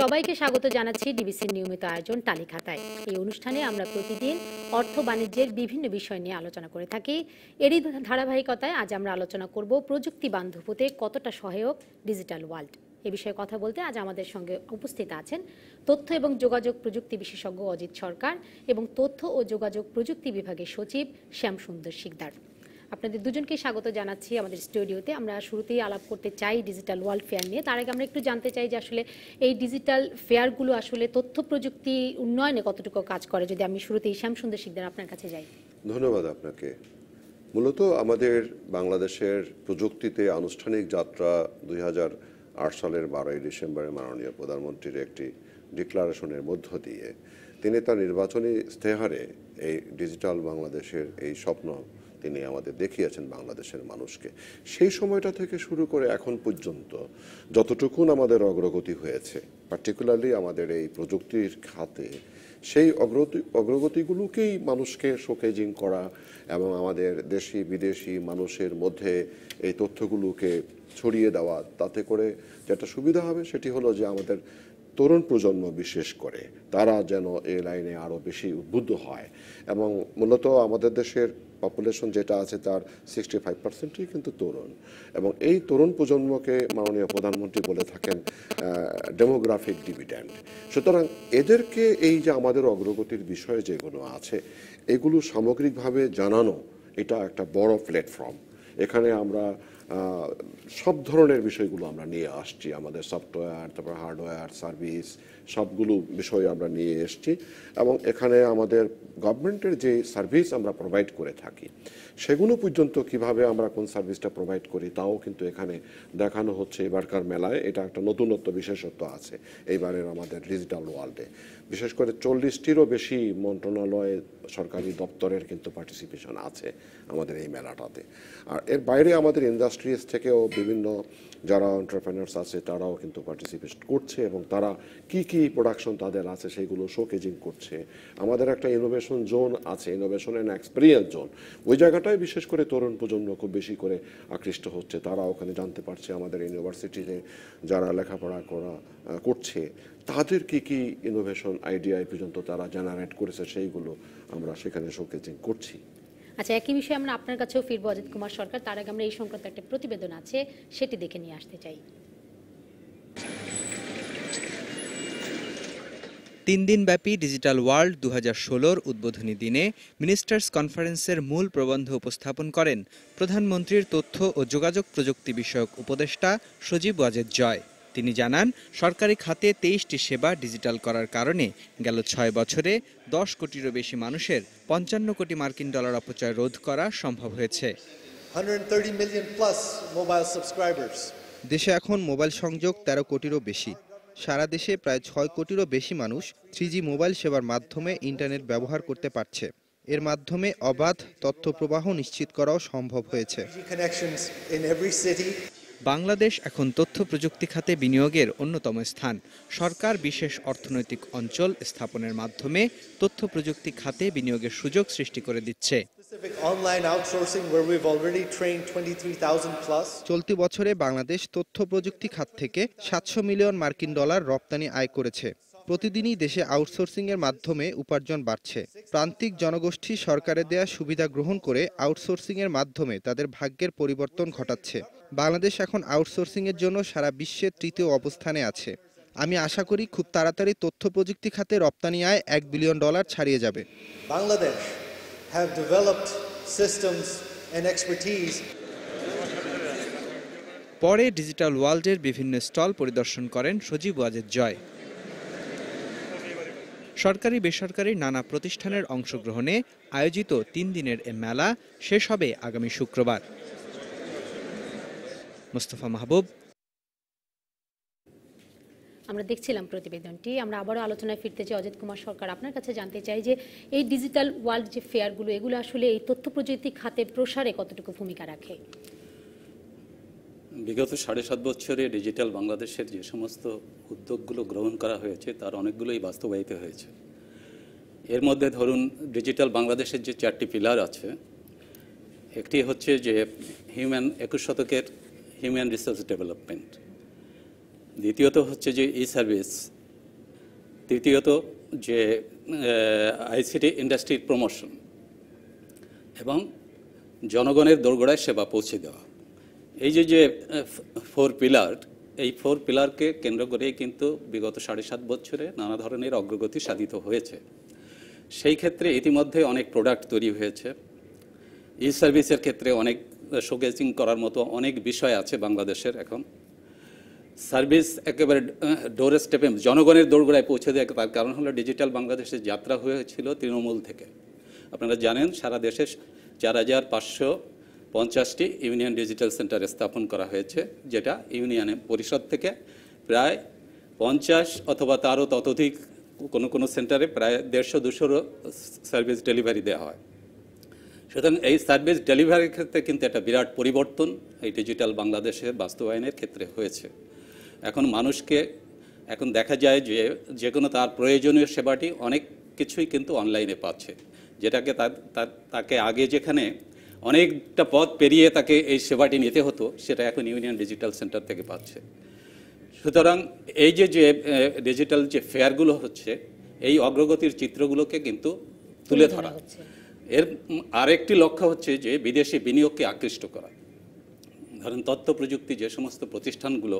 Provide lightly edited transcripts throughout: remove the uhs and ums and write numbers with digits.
সবাইকে স্বাগত জানাচ্ছি ডিবিসির নিয়মিত আয়োজন তালিখাতায়। এই অনুষ্ঠানে আমরা প্রতিদিন অর্থ বাণিজ্যের বিভিন্ন বিষয় নিয়ে আলোচনা করে থাকি। এরই ধারাবাহিকতায় আজ আমরা আলোচনা করব প্রযুক্তি বান্ধব হতে কতটা সহায়ক ডিজিটাল ওয়ার্ল্ড। এ বিষয়ে কথা বলতে আজ আমাদের সঙ্গে উপস্থিত আছেন তথ্য এবং যোগাযোগ প্রযুক্তি বিশেষজ্ঞ অজিত সরকার এবং তথ্য ও যোগাযোগ প্রযুক্তি বিভাগের সচিব শ্যামসুন্দর শিকদার। আপনাদের দুজনকে স্বাগত জানাচ্ছি আমাদের স্টুডিওতে। আমরা শুরুতেই আলাপ করতে চাই ডিজিটাল ওয়ার্ল্ড ফেয়ার নিয়ে। তার আগে আমরা একটু জানতে চাই যে আসলে এই ডিজিটাল ফেয়ারগুলো আসলে তথ্য প্রযুক্তি উন্নয়নে কতটুকু কাজ করে। যদি আমি শুরুতেই শ্যামসুন্দর শিকদার আপনার কাছে যাই। ধন্যবাদ আপনাকে। মূলত আমাদের বাংলাদেশের প্রযুক্তিতে আনুষ্ঠানিক যাত্রা 2008 সালের 12ই ডিসেম্বরে মাননীয় প্রধানমন্ত্রীর একটি ডিক্লারেশনের মধ্য দিয়ে তিনি তার নির্বাচনী ইস্তেহারে এই ডিজিটাল বাংলাদেশের এই স্বপ্ন তিনি আমাদের দেখিয়েছেন বাংলাদেশের মানুষকে। সেই সময়টা থেকে শুরু করে এখন পর্যন্ত যতটুকুন আমাদের অগ্রগতি হয়েছে, পার্টিকুলারলি আমাদের এই প্রযুক্তির খাতে, সেই অগ্রগতিগুলোকেই মানুষকে শোকেজিং করা এবং আমাদের দেশি বিদেশি মানুষের মধ্যে এই তথ্যগুলোকে ছড়িয়ে দেওয়া, তাতে করে যেটা সুবিধা হবে সেটি হলো যে আমাদের তরুণ প্রজন্ম বিশেষ করে তারা যেন এই লাইনে আরও বেশি উদ্বুদ্ধ হয়। এবং মূলত আমাদের দেশের পপুলেশন যেটা আছে তার 65%ই কিন্তু তরুণ, এবং এই তরুণ প্রজন্মকে মাননীয় প্রধানমন্ত্রী বলে থাকেন ডেমোগ্রাফিক ডিভিডেন্ড। সুতরাং এদেরকে এই যে আমাদের অগ্রগতির বিষয়ে যেগুলো আছে এগুলো সামগ্রিকভাবে জানানো, এটা একটা বড় প্ল্যাটফর্ম। এখানে আমরা সব ধরনের বিষয়গুলো আমরা নিয়ে আসছি, আমাদের সফটওয়্যার, তারপর হার্ডওয়্যার, সার্ভিস, সবগুলো বিষয় আমরা নিয়ে এসছি। এবং এখানে আমাদের গভর্নমেন্টের যে সার্ভিস আমরা প্রোভাইড করে থাকি সেগুলো পর্যন্ত কিভাবে আমরা কোন সার্ভিসটা প্রোভাইড করি তাও কিন্তু এখানে দেখানো হচ্ছে এবারকার মেলায়। এটা একটা নতুনত্ব বিশেষত্ব আছে এইবারের আমাদের ডিজিটাল ওয়ার্ল্ডে। বিশেষ করে 40টিরও বেশি মন্ত্রণালয়, সরকারি দপ্তরের কিন্তু পার্টিসিপেশন আছে আমাদের এই মেলাটাতে। আর এর বাইরে আমাদের ইন্ডাস্ট্রিজ থেকেও বিভিন্ন যারা এন্টারপ্রেনার্স আছে তারাও কিন্তু পার্টিসিপেট করছে এবং তারা কি কি প্রোডাকশন তাদের আছে সেগুলো শোকেজিং করছে। আমাদের একটা ইনোভেশন জোন আছে, ইনোভেশন অ্যান্ড এক্সপিরিয়েন্স জোন। ওই জায়গাটায় বিশেষ করে তরুণ প্রজন্ম খুব বেশি করে আকৃষ্ট হচ্ছে। তারা ওখানে জানতে পারছে আমাদের ইউনিভার্সিটিতে যারা লেখাপড়া করছে তাদের কি কি ইনোভেশন আইডিয়া পর্যন্ত তারা জেনারেট করেছে সেইগুলো আমরা সেখানে শোকেজিং করছি। আচ্ছা, একই বিষয়ে আমরা আপনার কাছেও ফিরবো অজিত কুমার সরকার। তার আগে আমরা এই সংক্রান্ত একটা প্রতিবেদন আছে সেটি দেখে নিয়ে আসতে চাই। 3 দিনব্যাপী ডিজিটাল ওয়ার্ল্ড 2016 উদ্বোধনী দিনে মিনিস্টার্স কনফারেন্সের মূল প্রবন্ধ উপস্থাপন করেন প্রধানমন্ত্রীর তথ্য ও যোগাযোগ প্রযুক্তি বিষয়ক উপদেষ্টা সজীব ওয়াজেদ জয়। তিনি জানান, সরকারি খাতে 23টি সেবা ডিজিটাল করার কারণে গেল 6 বছরে 10 কোটিরও বেশি মানুষের 55 কোটি মার্কিন ডলার অপচয় রোধ করা সম্ভব হয়েছে। 130 million plus mobile subscribers. দেশে এখন মোবাইল সংযোগ 13 কোটিরও বেশি। সারা দেশে প্রায় 6 কোটিরও বেশি মানুষ 3G মোবাইল সেবার মাধ্যমে ইন্টারনেট ব্যবহার করতে পারছে। এর মাধ্যমে অবাধ তথ্য প্রবাহ নিশ্চিত করাও সম্ভব হয়েছে। বাংলাদেশ এখন তথ্য প্রযুক্তি খাতে বিনিয়োগের অন্যতম স্থান। সরকার বিশেষ অর্থনৈতিক অঞ্চল স্থাপনের মাধ্যমে তথ্য প্রযুক্তি খাতে বিনিয়োগের সুযোগ সৃষ্টি করে দিচ্ছে। চলতি বছরে বাংলাদেশ তথ্য প্রযুক্তি খাত থেকে 700 মিলিয়ন মার্কিন ডলার রপ্তানি আয় করেছে। প্রতিদিনই দেশে আউটসোর্সিংয়ের মাধ্যমে উপার্জন বাড়ছে। প্রান্তিক জনগোষ্ঠী সরকারের দেয়া সুবিধা গ্রহণ করে আউটসোর্সিংয়ের মাধ্যমে তাদের ভাগ্যের পরিবর্তন ঘটাচ্ছে। বাংলাদেশ এখন আউটসোর্সিংয়ের জন্য সারা বিশ্বে 3য় অবস্থানে আছে। আমি আশা করি খুব তাড়াতাড়ি তথ্য প্রযুক্তি খাতে রপ্তানি আয় $1 বিলিয়ন ছাড়িয়ে যাবে। Bangladesh have developed systems and expertise. পরে ডিজিটাল ওয়ার্ল্ডের বিভিন্ন স্টল পরিদর্শন করেন সজীব ওয়াজেদ জয়। সরকারি বেসরকারি নানা প্রতিষ্ঠানের অংশগ্রহণে আয়োজিত 3 দিনের এ মেলা শেষ হবে আগামী শুক্রবার। মুস্তাফা মাহবুব। আমরা দেখছিলাম প্রতিবেদনটি। আমরা আবারও আলোচনায় ফিরতে চাই। অজিত কুমার সরকার, আপনার কাছে জানতে চাই যে এই ডিজিটাল ওয়ার্ল্ড যে ফেয়ারগুলো এগুলো আসলে এই তথ্য প্রযুক্তি খাতের প্রসারে কতটুকু ভূমিকা রাখে? বিগত 7.5 বছরে ডিজিটাল বাংলাদেশের যে সমস্ত উদ্যোগগুলো গ্রহণ করা হয়েছে তার অনেকগুলোই বাস্তবায়িত হয়েছে। এর মধ্যে ধরুন ডিজিটাল বাংলাদেশের যে 4টি পিলার আছে, একটি হচ্ছে যে 21 শতকের হিউম্যান রিসোর্স ডেভেলপমেন্ট, দ্বিতীয়ত হচ্ছে যে ই সার্ভিস তৃতীয়ত যে আইসিটি ইন্ডাস্ট্রির প্রমোশন এবং জনগণের দোরগোড়ায় সেবা পৌঁছে দেওয়া। এই যে 4 পিলার, এই 4 পিলারকে কেন্দ্র করেই কিন্তু বিগত 7.5 বছরে নানা ধরনের অগ্রগতি সাধিত হয়েছে। সেই ক্ষেত্রে ইতিমধ্যে অনেক প্রোডাক্ট তৈরি হয়েছে। ই সার্ভিসের ক্ষেত্রে অনেক শোকেসিং করার মতো অনেক বিষয় আছে বাংলাদেশের। এখন সার্ভিস একেবারে ডোর স্টেপে জনগণের দোরগোড়ায় পৌঁছে দেয়। তার কারণ হলো ডিজিটাল বাংলাদেশের যাত্রা হয়েছিল তৃণমূল থেকে। আপনারা জানেন সারা দেশে 4550টি ইউনিয়ন ডিজিটাল সেন্টার স্থাপন করা হয়েছে, যেটা ইউনিয়ন পরিষদ থেকে প্রায় 50 অথবা তারও ততোধিক কোনো সেন্টারে প্রায় 150-200 সার্ভিস ডেলিভারি দেওয়া হয়। সুতরাং এই সার্ভিস ডেলিভারির ক্ষেত্রে কিন্তু একটা বিরাট পরিবর্তন এই ডিজিটাল বাংলাদেশের বাস্তবায়নের ক্ষেত্রে হয়েছে। এখন মানুষকে এখন দেখা যায় যে কোনো তার প্রয়োজনীয় সেবাটি অনেক কিছুই কিন্তু অনলাইনে পাচ্ছে, যেটাকে তাকে আগে যেখানে অনেকটা পথ পেরিয়ে তাকে এই সেবাটি নিতে হতো, সেটা এখন ইউনিয়ন ডিজিটাল সেন্টার থেকে পাচ্ছে। সুতরাং এই যে ডিজিটাল যে ফেয়ারগুলো হচ্ছে, এই অগ্রগতির চিত্রগুলোকে কিন্তু তুলে ধরা। এর আরেকটি লক্ষ্য হচ্ছে যে বিদেশি বিনিয়োগকে আকৃষ্ট করা। ধরেন তথ্য প্রযুক্তি যে সমস্ত প্রতিষ্ঠানগুলো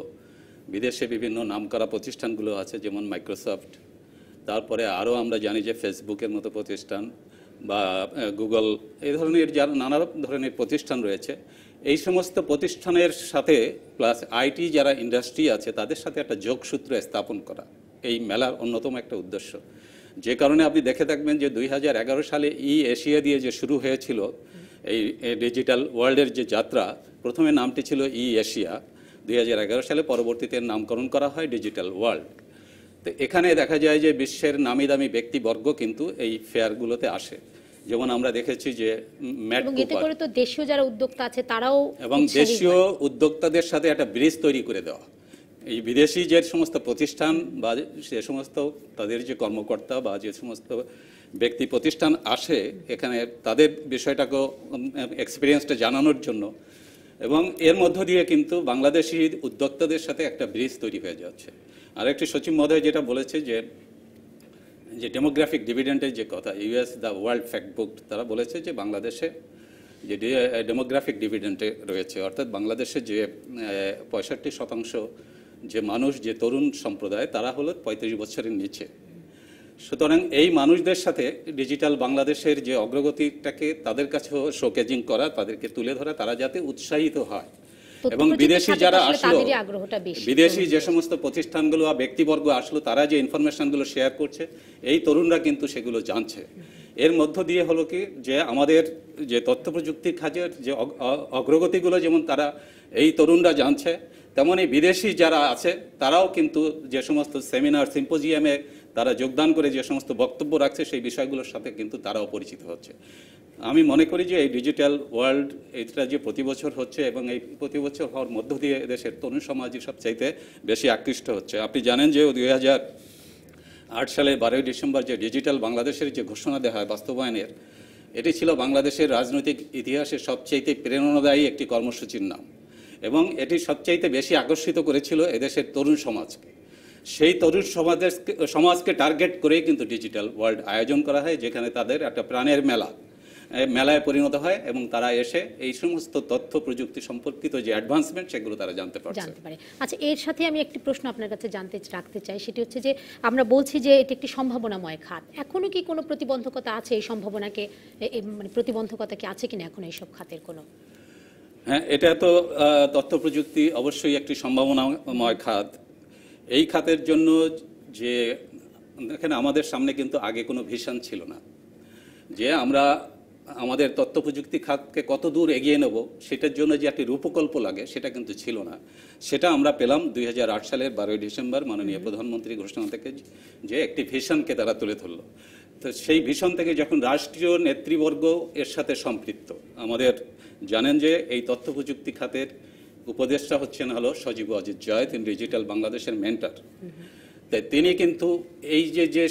বিদেশে বিভিন্ন নামকরা প্রতিষ্ঠানগুলো আছে, যেমন মাইক্রোসফট, তারপরে আরও আমরা জানি যে ফেসবুকের মতো প্রতিষ্ঠান বা গুগল, এই ধরনের যারা নানা ধরনের প্রতিষ্ঠান রয়েছে, এই সমস্ত প্রতিষ্ঠানের সাথে প্লাস আইটি যারা ইন্ডাস্ট্রি আছে তাদের সাথে একটা যোগসূত্র স্থাপন করা এই মেলার অন্যতম একটা উদ্দেশ্য। যে কারণে আপনি দেখে থাকবেন যে 2011 সালে এশিয়া দিয়ে যে শুরু হয়েছিল এই ডিজিটাল ওয়ার্ল্ডের যে যাত্রা, প্রথমে নামটি ছিল এশিয়া, 2011 সালে পরবর্তীতে নামকরণ করা হয় ডিজিটাল ওয়ার্ল্ড। তো এখানে দেখা যায় যে বিশ্বের নামি দামি ব্যক্তিবর্গ কিন্তু এই ফেয়ারগুলোতে আসে। যেমন আমরা দেখেছি যে দেশীয় যারা উদ্যোক্তা আছে তারাও, এবং দেশীয় উদ্যোক্তাদের সাথে একটা ব্রিজ তৈরি করে দেওয়া। এই বিদেশি যে সমস্ত প্রতিষ্ঠান বা যে সমস্ত তাদের যে কর্মকর্তা বা যে সমস্ত ব্যক্তি প্রতিষ্ঠান আসে এখানে, তাদের বিষয়টাকেও এক্সপিরিয়েন্সটা জানানোর জন্য, এবং এর মধ্য দিয়ে কিন্তু বাংলাদেশি উদ্যোক্তাদের সাথে একটা ব্রিজ তৈরি হয়ে যাচ্ছে। আরেকটি সচিব মহোদয় যেটা বলেছে যে ডেমোগ্রাফিক ডিভিডেন্ডের যে কথা, US the world fact book, তারা বলেছে যে বাংলাদেশে যে ডেমোগ্রাফিক ডিভিডেন্ডে রয়েছে, অর্থাৎ বাংলাদেশে যে 65% যে মানুষ, যে তরুণ সম্প্রদায়, তারা হলো 35 বছরের নিচে। সুতরাং এই মানুষদের সাথে ডিজিটাল বাংলাদেশের যে অগ্রগতিটাকে তাদের কাছেও শোকেজিং করা, তাদেরকে তুলে ধরা, তারা যাতে উৎসাহিত হয়। এবং বিদেশি যারা আসলো, বিদেশি যে সমস্ত প্রতিষ্ঠানগুলো বা ব্যক্তিবর্গ আসলো, তারা যে ইনফরমেশনগুলো শেয়ার করছে, এই তরুণরা কিন্তু সেগুলো জানছে। এর মধ্য দিয়ে হলো কি যে আমাদের যে তথ্য প্রযুক্তির কাজের যে অগ্রগতিগুলো যেমন তারা এই তরুণরা জানছে, তেমনি বিদেশি যারা আছে তারাও কিন্তু যে সমস্ত সেমিনার সিম্পোজিয়ামে তারা যোগদান করে যে সমস্ত বক্তব্য রাখছে, সেই বিষয়গুলোর সাথে কিন্তু তারাও পরিচিত হচ্ছে। আমি মনে করি যে এই ডিজিটাল ওয়ার্ল্ড এটা যে প্রতি বছর হচ্ছে, এবং এই প্রতি বছর হওয়ার মধ্য দিয়ে দেশের তরুণ সমাজই সবচাইতে বেশি আকৃষ্ট হচ্ছে। আপনি জানেন যে 2008 সালের 12 ডিসেম্বর যে ডিজিটাল বাংলাদেশের যে ঘোষণা দেওয়া হয় বাস্তবায়নের, এটি ছিল বাংলাদেশের রাজনৈতিক ইতিহাসে সবচাইতে প্রেরণাদায়ী একটি কর্মসূচির নাম, এবং এটি সবচাইতে বেশি আকর্ষিত করেছিল এদেশের তরুণ সমাজকে। সেই তরুণ সমাজকে টার্গেট করেই কিন্তু ডিজিটাল ওয়ার্ল্ড আয়োজন করা হয়, যেখানে তাদের একটা প্রাণের মেলায় পরিণত হয়, এবং তারা এসে এই সমস্ত তথ্য প্রযুক্তি সম্পর্কিত যে অ্যাডভান্সমেন্ট সেগুলো তারা জানতে পারে। আচ্ছা, এর সাথে আমি একটি প্রশ্ন আপনার কাছে রাখতে চাই, সেটি হচ্ছে যে আমরা বলছি যে এটি একটি সম্ভাবনাময় খাত, এখনো কি কোনো প্রতিবন্ধকতা আছে এই সম্ভাবনাকে, মানে প্রতিবন্ধকতা কি আছে কিনা এখন এইসব খাতের কোনো? হ্যাঁ, এটা তো তথ্য প্রযুক্তি অবশ্যই একটি সম্ভাবনাময় খাত। এই খাতের জন্য যে এখানে আমাদের সামনে কিন্তু আগে কোনো ভিশন ছিল না যে আমরা আমাদের তথ্য প্রযুক্তি খাতকে কত দূর এগিয়ে নেব, সেটার জন্য যে একটি রূপকল্প লাগে সেটা কিন্তু ছিল না। সেটা আমরা পেলাম 2008 সালের 12 ডিসেম্বর মাননীয় প্রধানমন্ত্রী ঘোষণা থেকে, যে একটি ভিশনকে তারা তুলে ধরল। তো সেই ভিশন থেকে যখন রাষ্ট্রীয় নেতৃবর্গ এর সাথে সম্পৃক্ত, আমাদের জানেন যে এই তথ্য প্রযুক্তি খাতের উপদেষ্টা হচ্ছেন হলো সজীব ওয়াজিদ জয়, তিনি ডিজিটাল বাংলাদেশের মেন্টর। তাই তিনি কিন্তু এই যে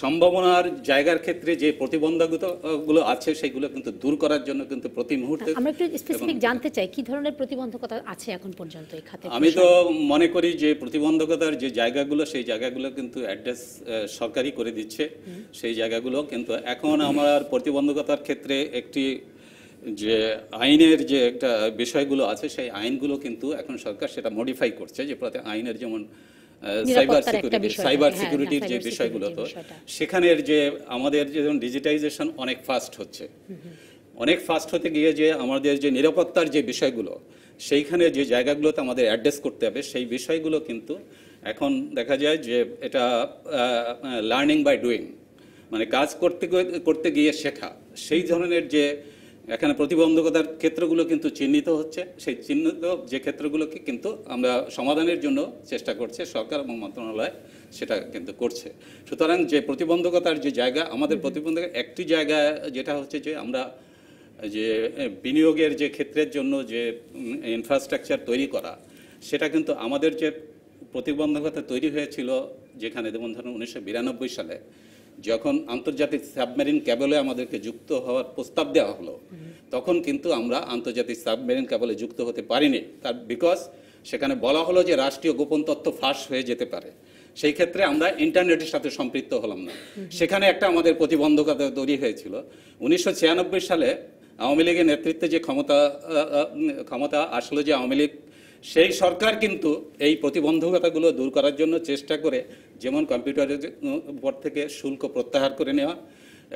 সম্ভাবনার জায়গার ক্ষেত্রে যে প্রতিবন্ধকতাগুলো আছে সেগুলো কিন্তু দূর করার জন্য কিন্তু প্রতি মুহূর্তে আমরা একটু স্পেসিফিক জানতে চাই কি ধরনের প্রতিবন্ধকতা আছে এখন পর্যন্ত এই খাতে। আমি তো মনে করি যে প্রতিবন্ধকতার যে জায়গাগুলো সেই জায়গাগুলো কিন্তু অ্যাড্রেস সরকারই করে দিচ্ছে সেই জায়গাগুলো, কিন্তু এখন আমার প্রতিবন্ধকতার ক্ষেত্রে একটি যে আইনের যে একটা বিষয়গুলো আছে সেই আইনগুলো কিন্তু এখন সরকার সেটা মডিফাই করছে, যে আইনের যেমন সাইবার সিকিউরিটির যে বিষয়গুলো, তো সেখানের যে আমাদের যেমন ডিজিটাইজেশন অনেক ফাস্ট হচ্ছে, অনেক ফাস্ট হতে গিয়ে যে আমাদের যে নিরাপত্তার যে বিষয়গুলো সেইখানে যে জায়গাগুলোতে আমাদের অ্যাড্রেস করতে হবে সেই বিষয়গুলো কিন্তু এখন দেখা যায় যে এটা লার্নিং বাই ডুইং, মানে কাজ করতে গিয়ে শেখা, সেই ধরনের যে এখানে প্রতিবন্ধকতার ক্ষেত্রগুলো কিন্তু চিহ্নিত হচ্ছে, সেই চিহ্নিত যে ক্ষেত্রগুলোকে কিন্তু আমরা সমাধানের জন্য চেষ্টা করছে সরকার এবং মন্ত্রণালয় সেটা কিন্তু করছে। সুতরাং যে প্রতিবন্ধকতার যে জায়গা, আমাদের প্রতিবন্ধকের একটি জায়গা যেটা হচ্ছে যে আমরা যে বিনিয়োগের যে ক্ষেত্রের জন্য যে ইনফ্রাস্ট্রাকচার তৈরি করা, সেটা কিন্তু আমাদের যে প্রতিবন্ধকতা তৈরি হয়েছিল যেখানে যেমন ধরুন 1992 সালে যখন আন্তর্জাতিক সাবমেরিন ক্যাবলে আমাদেরকে যুক্ত হওয়ার প্রস্তাব দেওয়া হলো, তখন কিন্তু আমরা আন্তর্জাতিক সাবমেরিন ক্যাবলে যুক্ত হতে পারিনি, তার বিকজ সেখানে বলা হলো যে রাষ্ট্রীয় গোপন তথ্য ফাঁস হয়ে যেতে পারে, সেই ক্ষেত্রে আমরা ইন্টারনেটের সাথে সম্পৃক্ত হলাম না, সেখানে একটা আমাদের প্রতিবন্ধকতা তৈরি হয়েছিল। 1996 সালে আওয়ামী লীগের নেতৃত্বে যে ক্ষমতা আসলে যে আওয়ামী লীগ, সেই সরকার কিন্তু এই প্রতিবন্ধকতাগুলো দূর করার জন্য চেষ্টা করে যেমন কম্পিউটারের উপর থেকে শুল্ক প্রত্যাহার করে নেওয়া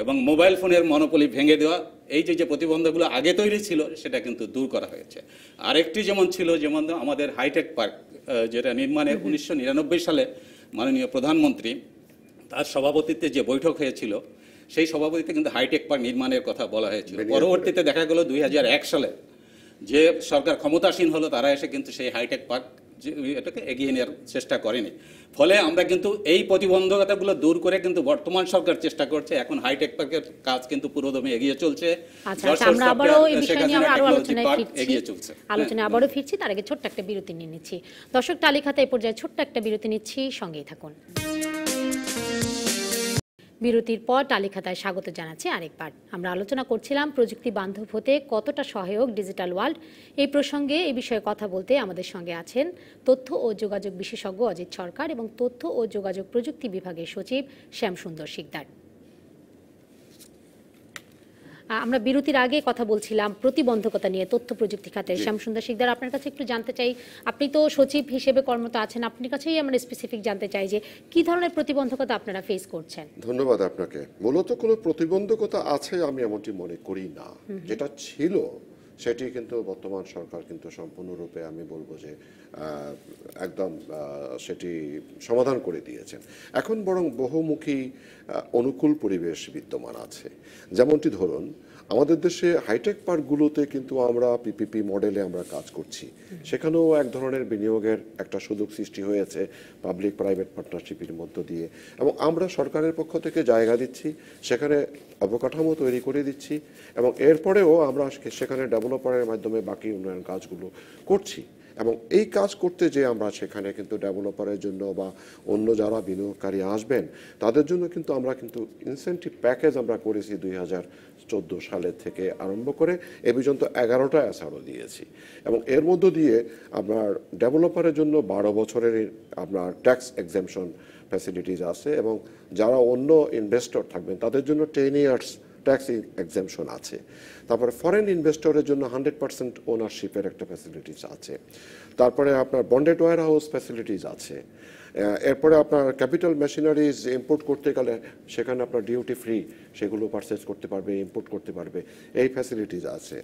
এবং মোবাইল ফোনের মনোপলি ভেঙে দেওয়া, এই যে প্রতিবন্ধকগুলো আগে তৈরি ছিল সেটা কিন্তু দূর করা হয়েছে। আরেকটি যেমন ছিল যেমন আমাদের হাইটেক পার্ক, যেটা নির্মাণে 1999 সালে মাননীয় প্রধানমন্ত্রী তার সভাপতিত্বে যে বৈঠক হয়েছিল, সেই সভাপতিতে কিন্তু হাইটেক পার্ক নির্মাণের কথা বলা হয়েছিল। পরবর্তীতে দেখা গেল 2001 সালে যে সরকার ক্ষমতাসীন হলো, তারা এসে কিন্তু সেই হাইটেক পার্ক এটাকে এগিয়ে নেওয়ার চেষ্টা করেনি। ফলে আমরা কিন্তু এই প্রতিবন্ধকতাগুলো দূর করে কিন্তু বর্তমান সরকার চেষ্টা করছে, এখন হাইটেক পার্কের কাজ কিন্তু পুরোদমে এগিয়ে চলছে, আলোচনায় আবারও ফিরছি। তার আগে ছোট্ট একটা বিরতি নিয়ে নিচ্ছি। দর্শক, তালিকাতে এই পর্যায়ে ছোট্ট একটা বিরতি নিচ্ছি, সঙ্গেই থাকুন। বিরতির পর তালিকাতায় স্বাগত জানাচ্ছি আরেকবার। আমরা আলোচনা করছিলাম প্রযুক্তি বান্ধব হতে কতটা সহায়ক ডিজিটাল ওয়ার্ল্ড। এই প্রসঙ্গে এই বিষয়ে কথা বলতে আমাদের সঙ্গে আছেন তথ্য ও যোগাযোগ বিশেষজ্ঞ অজিত সরকার এবং তথ্য ও যোগাযোগ প্রযুক্তি বিভাগের সচিব শ্যামসুন্দর শিকদার। আমরা বিরতির আগে কথা বলছিলাম প্রতিবন্ধকতা নিয়ে তথ্য প্রযুক্তি খাতে। শ্যামসুন্দর শিকদার, আপনার কাছে একটু জানতে চাই, আপনি তো সচিব হিসেবে কর্মরত আছেন, আপনার কাছেই আমরা স্পেসিফিক জানতে চাই যে কি ধরনের প্রতিবন্ধকতা আপনারা ফেস করছেন। ধন্যবাদ আপনাকে। মূলত কোনো প্রতিবন্ধকতা আছে আমি এমনটি মনে করি না, যেটা ছিল সেটি কিন্তু বর্তমান সরকার কিন্তু সম্পূর্ণরূপে আমি বলবো যে একদম সেটি সমাধান করে দিয়েছেন। এখন বরং বহুমুখী অনুকূল পরিবেশ বিদ্যমান আছে। যেমনটি ধরুন আমাদের দেশে হাইটেক পার্কগুলোতে কিন্তু আমরা পিপিপি মডেলে আমরা কাজ করছি, সেখানেও এক ধরনের বিনিয়োগের একটা সুযোগ সৃষ্টি হয়েছে পাবলিক প্রাইভেট পার্টনারশিপের মধ্য দিয়ে, এবং আমরা সরকারের পক্ষ থেকে জায়গা দিচ্ছি, সেখানে অবকাঠামো তৈরি করে দিচ্ছি, এবং এরপরেও আমরা সেখানে ডেভেলপারের মাধ্যমে বাকি উন্নয়ন কাজগুলো করছি। এবং এই কাজ করতে যে আমরা সেখানে কিন্তু ডেভেলপারের জন্য বা অন্য যারা বিনিয়োগকারী আসবেন তাদের জন্য কিন্তু আমরা কিন্তু ইনসেন্টিভ প্যাকেজ আমরা করেছি 2014 সালের থেকে আরম্ভ করে এ পর্যন্ত 11টা এসআরও দিয়েছি, এবং এর মধ্য দিয়ে আপনার ডেভেলপারের জন্য 12 বছরের আপনার ট্যাক্স এক্সেমশন ফ্যাসিলিটিস আছে, এবং যারা অন্য ইনভেস্টর থাকবেন তাদের জন্য 10 ইয়ার্স ট্যাক্স এক্সেমশন আছে। তারপরে ফরেন ইনভেস্টরের জন্য 100% ওনারশিপের একটা ফ্যাসিলিটিস আছে। তারপরে আপনার বন্ডেড ওয়্যার হাউস ফ্যাসিলিটিস আছে। এরপরে আপনার ক্যাপিটাল মেশিনারিজ ইম্পোর্ট করতে গেলে সেখানে আপনার ডিউটি ফ্রি সেগুলো পারচেজ করতে পারবে, ইম্পোর্ট করতে পারবে, এই ফ্যাসিলিটিস আছে।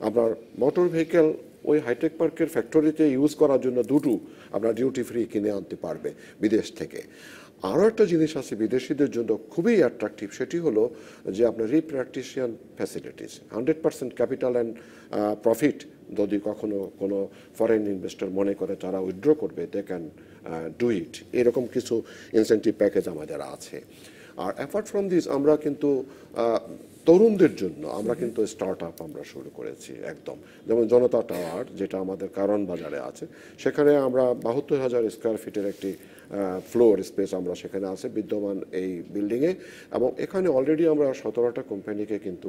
আপনার মোটর ভেহিকেল ওই হাইটেক পার্কের ফ্যাক্টরিতে ইউজ করার জন্য দুটো আপনার ডিউটি ফ্রি কিনে আনতে পারবে বিদেশ থেকে। আরও একটা জিনিস আছে বিদেশিদের জন্য খুবই অ্যাট্রাকটিভ, সেটি হলো যে আপনার রিপ্র্যাকটিশিয়ান ফ্যাসিলিটিস, 100% ক্যাপিটাল অ্যান্ড প্রফিট যদি কখনো কোনো ফরেন ইনভেস্টর মনে করে তারা উইথড্র করবে, দে ক্যান ডু ইট, এরকম কিছু ইনসেন্টিভ প্যাকেজ আমাদের আছে। আর অ্যাপার্ট ফ্রম দিস আমরা কিন্তু তরুণদের জন্য আমরা কিন্তু স্টার্ট আপ আমরা শুরু করেছি একদম, যেমন জনতা টাওয়ার যেটা আমাদের কারণ বাজারে আছে, সেখানে আমরা 72,000 স্কোয়ার ফিটের একটি ফ্লোর স্পেস আমরা সেখানে আছে বিদ্যমান এই বিল্ডিংয়ে, এবং এখানে অলরেডি আমরা 17টা কোম্পানিকে কিন্তু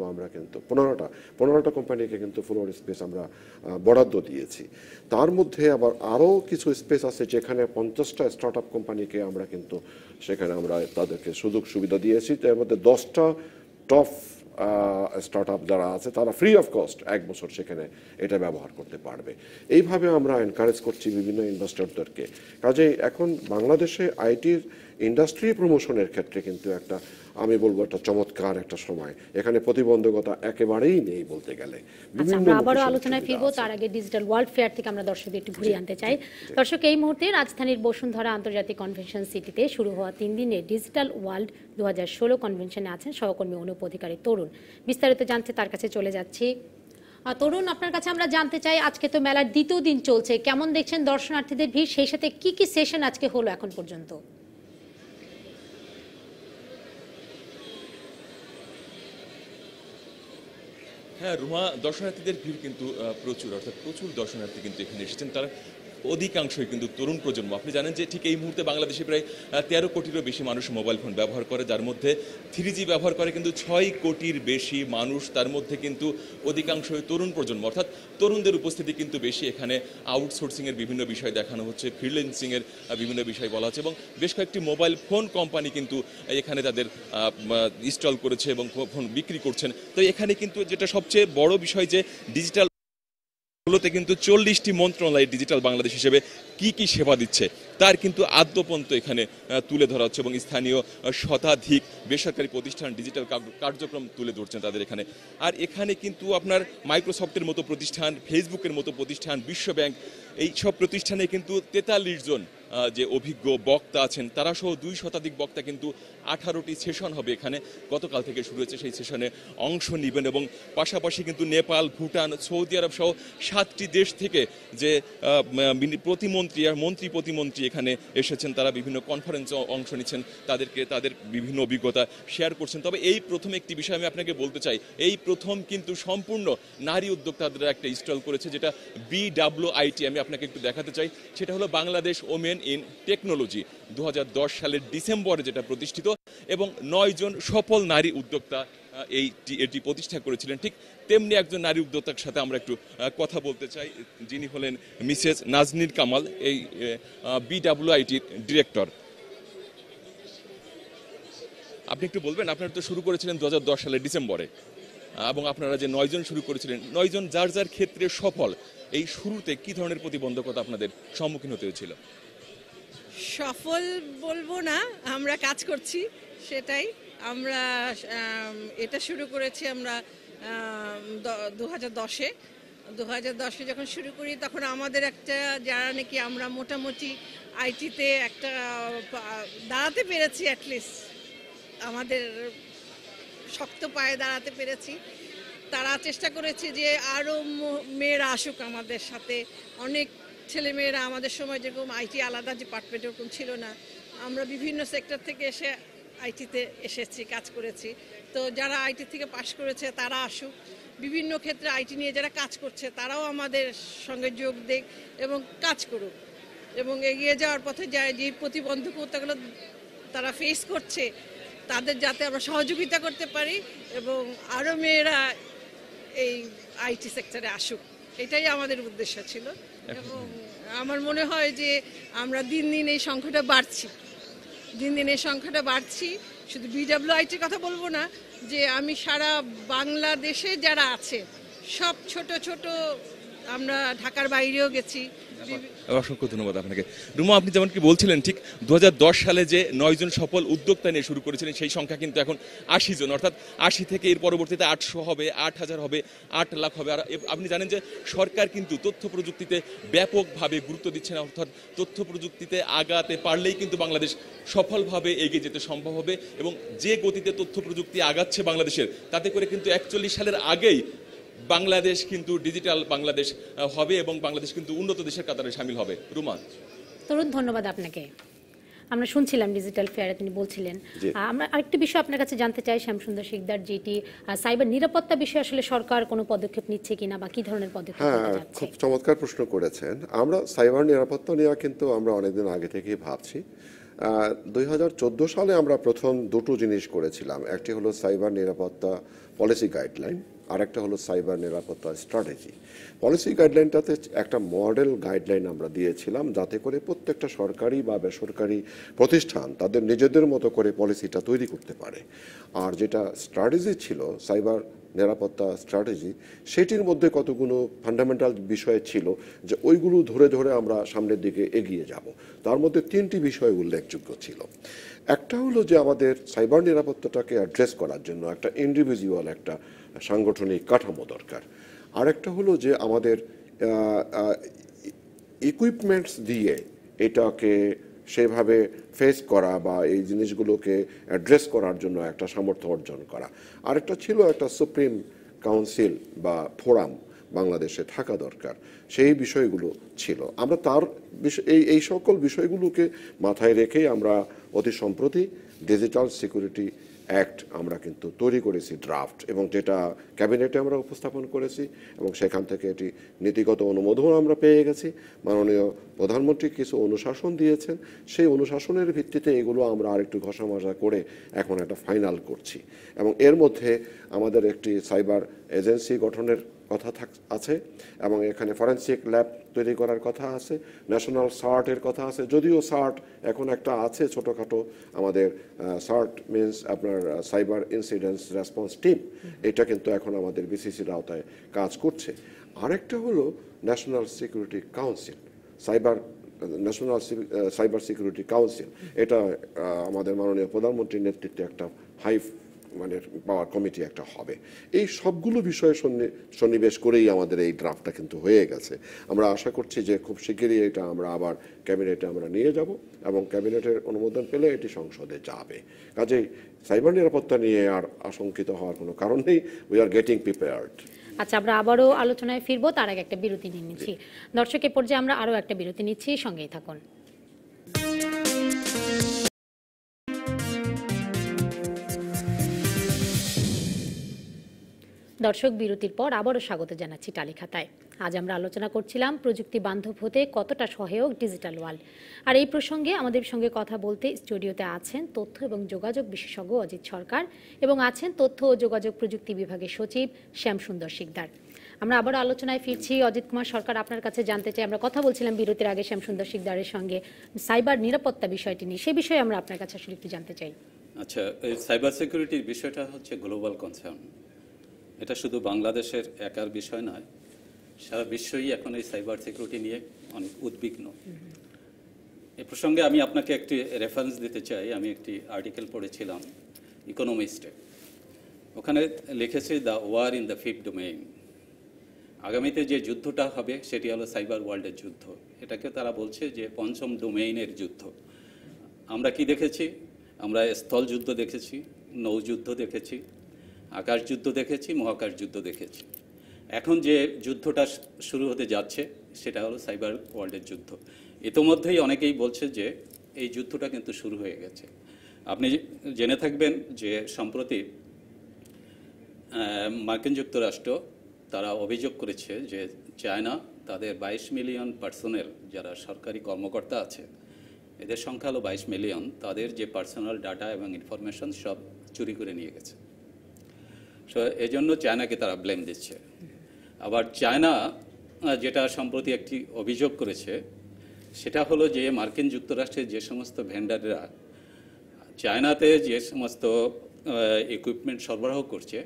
15টা কোম্পানিকে কিন্তু ফ্লোর স্পেস আমরা বরাদ্দ দিয়েছি। তার মধ্যে আবার আরও কিছু স্পেস আছে যেখানে 50টা স্টার্ট আপ কোম্পানিকে আমরা কিন্তু সেখানে আমরা তাদেরকে সুযোগ সুবিধা দিয়েছি। এর মধ্যে 10টা টপ স্টার্ট আপ যারা আছে তারা ফ্রি অফ কস্ট 1 বছর সেখানে এটা ব্যবহার করতে পারবে। এইভাবে আমরা এনকারেজ করছি বিভিন্ন ইনভেস্টরদেরকে। কাজেই এখন বাংলাদেশে আইটির ইন্ডাস্ট্রি প্রমোশনের ক্ষেত্রে কিন্তু একটা, আমি বলবো একটা চমৎকার একটা সময়, এখানে প্রতিবন্ধকতা একেবারেই নেই বলতে গেলে। আমরা আবারও আলোচনায় ফিরবো, তার আগে ডিজিটাল ওয়ার্ল্ড ফেয়ার থেকে আমরা দর্শকদের একটু ঘুরিয়ে আনতে চাই। দর্শক, এই মুহূর্তে রাজধানীর বসুন্ধরা আন্তর্জাতিক কনভেনশন সিটিতে শুরু হওয়া 3 দিনের ডিজিটাল ওয়ার্ল্ড 2016 কনভেনশনে আছেন সহকর্মী অনুপ অধিকারী তরুণ। বিস্তারিত জানতে তার কাছে চলে যাচ্ছি। তরুণ, আপনার কাছে আমরা জানতে চাই, আজকে তো মেলার দ্বিতীয় দিন চলছে, কেমন দেখছেন দর্শনার্থীদের ভিড়, সেই সাথে কি কি সেশন আজকে হলো এখন পর্যন্ত? হ্যাঁ রুমা, দর্শনার্থীদের ভিড় কিন্তু প্রচুর, অর্থাৎ প্রচুর দর্শনার্থী কিন্তু এখানে এসেছেন। তারা অধিকাংশই কিন্তু তরুণ প্রজন্ম। আপনি জানেন যে ঠিক এই মুহূর্তে বাংলাদেশে প্রায় 13 কোটিরও বেশি মানুষ মোবাইল ফোন ব্যবহার করে, যার মধ্যে 3G ব্যবহার করে কিন্তু 6 কোটির বেশি মানুষ। তার মধ্যে কিন্তু অধিকাংশই তরুণ প্রজন্ম, অর্থাৎ তরুণদের উপস্থিতি কিন্তু বেশি। এখানে আউটসোর্সিংয়ের বিভিন্ন বিষয় দেখানো হচ্ছে, ফ্রিল্যান্সিংয়ের বিভিন্ন বিষয় বলা হচ্ছে, এবং বেশ কয়েকটি মোবাইল ফোন কোম্পানি কিন্তু এখানে তাদের ইনস্টল করেছে এবং ফোন বিক্রি করছেন। তো এখানে কিন্তু যেটা সবচেয়ে বড় বিষয় যে ডিজিটাল গুলোতে কিন্তু 40টি মন্ত্রণালয় ডিজিটাল বাংলাদেশ হিসেবে কি কি সেবা দিচ্ছে তার কিন্তু আদ্যপন্ত এখানে তুলে ধরা হচ্ছে, এবং স্থানীয় শতাধিক বেসরকারি প্রতিষ্ঠান ডিজিটাল কার্যক্রম তুলে ধরছেন তাদের এখানে। আর এখানে কিন্তু আপনার মাইক্রোসফটের মতো প্রতিষ্ঠান, ফেসবুকের মতো প্রতিষ্ঠান, বিশ্ব ব্যাংক, এই সব প্রতিষ্ঠানে কিন্তু 43 জন যে অভিজ্ঞ বক্তা আছেন তারা সহ 2 শতাধিক বক্তা কিন্তু 18টি সেশন হবে এখানে গতকাল থেকে শুরু হয়েছে, সেই সেশনে অংশ নেবেন। এবং পাশাপাশি কিন্তু নেপাল, ভুটান, সৌদি আরব সহ 7টি দেশ থেকে যে প্রতিমন্ত্রী আর মন্ত্রী প্রতিমন্ত্রী এখানে এসেছেন, তারা বিভিন্ন কনফারেন্সে অংশ নিচ্ছেন, তাদের বিভিন্ন অভিজ্ঞতা শেয়ার করছেন। তবে এই প্রথম একটি বিষয় আমি আপনাকে বলতে চাই, এই প্রথম কিন্তু সম্পূর্ণ নারী উদ্যোক্তাদের একটা ইনস্টল করেছে, যেটা BWIT। আমি আপনাকে একটু দেখাতে চাই, সেটা হলো বাংলাদেশ ওমেন ইন টেকনোলজি। 2010 সালের ডিসেম্বরে যেটা প্রতিষ্ঠিত, এবং 9 জন সফল নারী উদ্যোক্তা এটি প্রতিষ্ঠা করেছিলেন। ঠিক তেমনি একজন নারী উদ্যোক্তার সাথে আমরা একটু কথা বলতে চাই, যিনি হলেন মিসেস নাজনীর কামাল, এই BWIT-র ডিরেক্টর। আপনি একটু বলবেন, আপনারা তো শুরু করেছিলেন 2010 সালের ডিসেম্বরে, এবং আপনারা যে 9 জন শুরু করেছিলেন, 9 জন যার যার ক্ষেত্রে সফল, এই শুরুতে কি ধরনের প্রতিবন্ধকতা আপনাদের সম্মুখীন হতে হয়েছিল? সফল বলবো না, আমরা কাজ করছি সেটাই। আমরা এটা শুরু করেছি আমরা 2010-এ যখন শুরু করি, তখন আমাদের একটা, যারা নাকি আমরা মোটামুটি আইটিতে একটা দাঁড়াতে পেরেছি, অ্যাটলিস্ট আমাদের শক্ত পায়ে দাঁড়াতে পেরেছি, তারা চেষ্টা করেছে যে আরও মেয়েরা আসুক আমাদের সাথে। অনেক ছেলেমেয়েরা আমাদের সময় যেরকম আইটি আলাদা ডিপার্টমেন্ট ওরকম ছিল না, আমরা বিভিন্ন সেক্টর থেকে এসে আইটিতে এসেছি, কাজ করেছি। তো যারা আইটি থেকে পাশ করেছে তারা আসুক, বিভিন্ন ক্ষেত্রে আইটি নিয়ে যারা কাজ করছে তারাও আমাদের সঙ্গে যোগ দেখ এবং কাজ করুক, এবং এগিয়ে যাওয়ার পথে যায় যে প্রতিবন্ধকতাগুলো তারা ফেস করছে তাদের যাতে আমরা সহযোগিতা করতে পারি, এবং আরও মেয়েরা এই আইটি সেক্টরে আসুক, এটাই আমাদের উদ্দেশ্য ছিল। এবং আমার মনে হয় যে আমরা দিন দিন এই সংখ্যাটা বাড়ছি। শুধু BWIT-র কথা বলবো না, যে আমি সারা বাংলাদেশে যারা আছে সব ছোট ছোট, আমরা ঢাকার বাইরেও গেছি। অসংখ্য ধন্যবাদ আপনাকে। রুমা, আপনি যেমন কি বলছিলেন, ঠিক 2010 সালে যে 9 জন সফল উদ্যোক্তা নিয়ে শুরু করেছিলেন, সেই সংখ্যা কিন্তু এখন 80 জন, অর্থাৎ 80 থেকে এর পরবর্তীতে 800 হবে, 8000 হবে, 8 লাখ হবে। আর আপনি জানেন যে সরকার কিন্তু তথ্য প্রযুক্তিতে ব্যাপকভাবে গুরুত্ব দিচ্ছে না, অর্থাৎ তথ্য প্রযুক্তিতে আগাতে পারলেই কিন্তু বাংলাদেশ সফলভাবে এগিয়ে যেতে সম্ভব হবে। এবং যে গতিতে তথ্য প্রযুক্তি আগাচ্ছে বাংলাদেশের, তাতে করে কিন্তু 41 সালের আগেই বাংলাদেশ কিন্তু ডিজিটাল বাংলাদেশ হবে, এবং বাংলাদেশ কিন্তু উন্নত দেশের কাতারে শামিল হবে। রুমা। তরুণ, ধন্যবাদ আপনাকে। আমরা শুনছিলাম ডিজিটাল ফেয়ারে তিনি বলছিলেন। জি। আমরা আরেকটি বিষয় আপনার কাছে জানতে চাই শ্যামসুন্দর শিকদার, যেটি সাইবার নিরাপত্তা বিষয়ে আসলে সরকার কোনো পদক্ষেপ নিচ্ছে কিনা বা কি ধরনের পদক্ষেপ হ্যাঁ, নিতে যাচ্ছে? খুব চমৎকার প্রশ্ন করেছেন। আমরা সাইবার নিরাপত্তা নিয়ে কিন্তু আমরা অনেকদিন আগে থেকেই ভাবছি। 2014 সালে আমরা প্রথম দুটো জিনিস করেছিলাম। একটি হলো সাইবার নিরাপত্তা পলিসি গাইডলাইন, আর একটা হলো সাইবার নিরাপত্তা স্ট্র্যাটেজি। পলিসি গাইডলাইনটাতে একটা মডেল গাইডলাইন আমরা দিয়েছিলাম, যাতে করে প্রত্যেকটা সরকারি বা বেসরকারি প্রতিষ্ঠান তাদের নিজেদের মতো করে পলিসিটা তৈরি করতে পারে। আর যেটা স্ট্র্যাটেজি ছিল, সাইবার নিরাপত্তা স্ট্র্যাটেজি, সেটির মধ্যে কতগুলো ফান্ডামেন্টাল বিষয় ছিল যে ওইগুলো ধরে ধরে আমরা সামনের দিকে এগিয়ে যাব। তার মধ্যে 3টি বিষয় উল্লেখযোগ্য ছিল। একটা হলো যে আমাদের সাইবার নিরাপত্তাটাকে অ্যাড্রেস করার জন্য একটা ইন্ডিভিজুয়াল একটা সাংগঠনিক কাঠামো দরকার। আরেকটা হলো যে আমাদের ইকুইপমেন্টস দিয়ে এটাকে সেভাবে ফেস করা বা এই জিনিসগুলোকে অ্যাড্রেস করার জন্য একটা সামর্থ্য অর্জন করা। আরেকটা ছিল একটা সুপ্রিম কাউন্সিল বা ফোরাম বাংলাদেশে থাকা দরকার, সেই বিষয়গুলো ছিল। আমরা তার এই সকল বিষয়গুলোকে মাথায় রেখেই আমরা অতি সম্প্রতি ডিজিটাল সিকিউরিটি অ্যাক্ট আমরা কিন্তু তৈরি করেছি ড্রাফট, এবং যেটা ক্যাবিনেটে আমরা উপস্থাপন করেছি, এবং সেখান থেকে এটি নীতিগত অনুমোদন আমরা পেয়ে গেছি। মাননীয় প্রধানমন্ত্রী কিছু অনুশাসন দিয়েছেন, সেই অনুশাসনের ভিত্তিতে এগুলো আমরা আরেকটু ঘষামাজা করে এখন একটা ফাইনাল করছি। এবং এর মধ্যে আমাদের একটি সাইবার এজেন্সি গঠনের কথা আছে, এবং এখানে ফরেনসিক ল্যাব তৈরি করার কথা আছে, ন্যাশনাল সার্টের কথা আছে। যদিও সার্ট এখন একটা আছে ছোটোখাটো, আমাদের সার্ট মিনস আপনার সাইবার ইনসিডেন্টস রেসপন্স টিম, এটা কিন্তু এখন আমাদের বিসিসির আওতায় কাজ করছে। আরেকটা হলো national security council, national cyber security council. এটা আমাদের মাননীয় প্রধানমন্ত্রীর নেতৃত্বে একটা পাওয়ার কমিটি একটা হবে। এই সবগুলো বিষয়ে সন্নিবেশ করেই আমাদের এই ড্রাফটটা কিন্তু হয়ে গেছে। আমরা আশা করছি যে খুব শিগগিরই এটা আমরা আবার ক্যাবিনেটে আমরা নিয়ে যাব, এবং ক্যাবিনেটের অনুমোদন পেলে এটি সংসদে যাবে। কাজেই সাইবার নিরাপত্তা নিয়ে আর আশঙ্কিত হওয়ার কোনো কারণ নেই। We are getting prepared. আচ্ছা, আমরা আবারও আলোচনায় ফিরবো, তার আগে একটা বিরতি নিয়ে নিচ্ছি। দর্শকের পর্যায়ে আমরা আরও একটা বিরতি নিচ্ছি, সঙ্গেই থাকুন। দর্শক, বিরতির পর আবারও স্বাগত জানাচ্ছি টালিখাতায়। আজ আমরা আলোচনা করছিলাম প্রযুক্তি বান্ধব হতে কতটা সহায়ক ডিজিটাল ওয়ার্ল্ড। আর এই প্রসঙ্গে আমাদের সঙ্গে কথা বলতে স্টুডিওতে আছেন তথ্য এবং যোগাযোগ বিশেষজ্ঞ অজিত সরকার, এবং আছেন তথ্য ও যোগাযোগ প্রযুক্তি বিভাগের সচিব শ্যামসুন্দর শিকদার। আমরা আবারও আলোচনায় ফিরছি। অজিত কুমার সরকার, আপনার কাছে জানতে চাই, আমরা কথা বলছিলাম বিরতির আগে শ্যামসুন্দর শিকদারের সঙ্গে সাইবার নিরাপত্তা বিষয়টি নিয়ে, সে বিষয়ে আমরা আপনার কাছে আসলে একটু জানতে চাই। আচ্ছা, এই সাইবার সিকিউরিটির বিষয়টা হচ্ছে গ্লোবাল কনসার্ন। এটা শুধু বাংলাদেশের একার বিষয় নয়, সারা বিশ্বই এখন এই সাইবার সিকিউরিটি নিয়ে অনেক উদ্বিগ্ন। এ প্রসঙ্গে আমি আপনাকে একটি রেফারেন্স দিতে চাই। আমি একটি আর্টিকেল পড়েছিলাম ইকোনমিস্টে, ওখানে লিখেছে the war in the fifth domain. আগামীতে যে যুদ্ধটা হবে সেটি হলো সাইবার ওয়ার্ল্ডের যুদ্ধ। এটাকে তারা বলছে যে পঞ্চম ডোমেইনের যুদ্ধ। আমরা কি দেখেছি? আমরা স্থল যুদ্ধ দেখেছি, নৌযুদ্ধ দেখেছি, আকাশ যুদ্ধ দেখেছি, মহাকাশ যুদ্ধ দেখেছি। এখন যে যুদ্ধটা শুরু হতে যাচ্ছে সেটা হলো সাইবার ওয়ার্ল্ডের যুদ্ধ। ইতোমধ্যেই অনেকেই বলছে যে এই যুদ্ধটা কিন্তু শুরু হয়ে গেছে। আপনি জেনে থাকবেন যে সম্প্রতি মার্কিন যুক্তরাষ্ট্র তারা অভিযোগ করেছে যে চায়না তাদের 22 মিলিয়ন পার্সোনেল, যারা সরকারি কর্মকর্তা আছে, এদের সংখ্যা হলো 22 মিলিয়ন, তাদের যে পার্সোনাল ডাটা এবং ইনফরমেশন সব চুরি করে নিয়ে গেছে। সো এই জন্য চায়নাকে তারা ব্লেম দিচ্ছে। আবার চায়না যেটা সম্প্রতি একটি অভিযোগ করেছে সেটা হলো যে মার্কিন যুক্তরাষ্ট্রের যে সমস্ত ভেন্ডাররা চায়নাতে যে সমস্ত ইকুইপমেন্ট সরবরাহ করছে,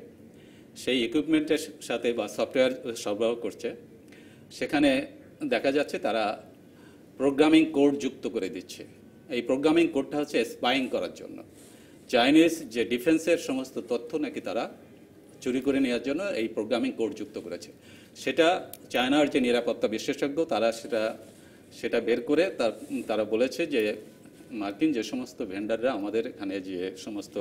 সেই ইকুইপমেন্টের সাথে বা সফটওয়্যার সরবরাহ করছে, সেখানে দেখা যাচ্ছে তারা প্রোগ্রামিং কোড যুক্ত করে দিচ্ছে। এই প্রোগ্রামিং কোডটা হচ্ছে স্পাইং করার জন্য। চাইনিজ যে ডিফেন্সের সমস্ত তথ্য নাকি তারা চুরি করে নেওয়ার জন্য এই প্রোগ্রামিং কোড যুক্ত করেছে। সেটা চায়নার যে নিরাপত্তা বিশেষজ্ঞ তারা সেটা বের করে তারা বলেছে যে মার্কিন যে সমস্ত ভেন্ডাররা আমাদের এখানে যে সমস্ত